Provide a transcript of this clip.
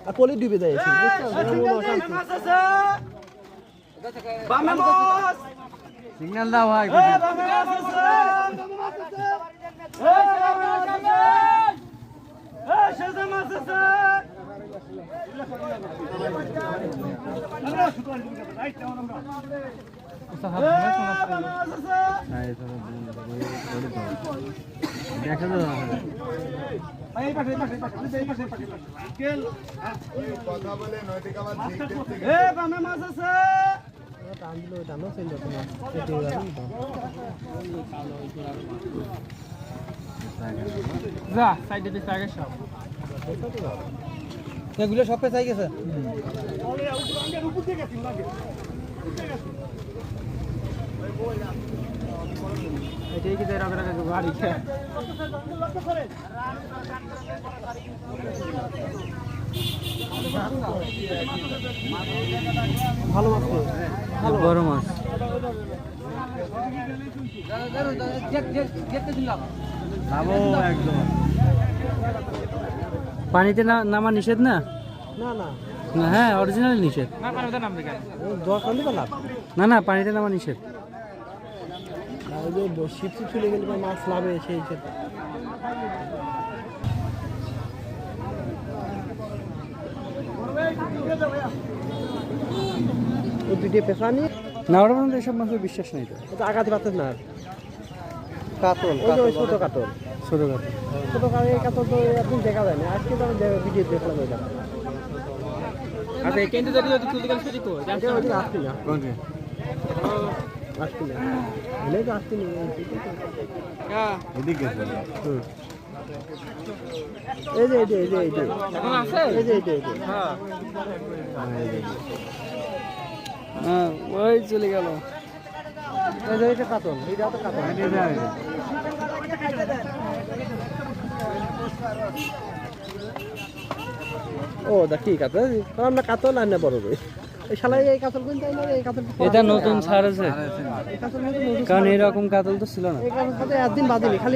আর পলি ডুবে যায় সিগন্যাল দাও ভাই দেখা যাবে কথা বলে নয়টিকা মাছ মাছ আছে টান দিল টানো চেঞ্জ যা সাইডে দিতে আগে সব এগুলো সব পেছাই গেছে এটাই কি দেরা করে গাড়ি খেয়ে ভালো মাছ বড় মাছ একদম পানিতে নামা নিষেধ না না না না হ্যাঁ অরিজিনাল নিষেধ দরকার নেই লাভ না না পানিতে নামা নিষেধ ওই যে শিপ চলে গেলে মাছ লাভে সেই ক্ষেত্রে ওই দুটো পেশা নিয়ে না ওরা পর্যন্ত এসব মাছের বিশ্বাস নেই তো ওটা আগাতে পারতেন না আর কাতল ওই যে ওই ছোটো কাতল ছোট কথা ছোটো কাতল এই কাতল তো একদিন দেখা যায় না আজকে তো আমি ভিডিও দেখলাম ওইটা আচ্ছা এই কেন্দ্রে যদি তুলতে গেলে সেটি কই ওইটা আসছি না কোনটি আসছি না এলে তো আসছি না হ্যাঁ এদিকে হুম এই যে এই যে এই যে এই যে এখন আছে এই যে এই যে এই যে হ্যাঁ হ্যাঁ ওই চলে গেল এই যে এটা কাতল এইটা তো কাতল ও দেখি কাতল আমরা কাতল আর না বড় কই এই শালা এই কাতল কোন তাই না এই কাতল এটা নতুন ছাড় আছে এই কাতল নতুন কারণ এরকম কাতল তো ছিল না এই কাতল সাথে একদিন বাদিনি খালি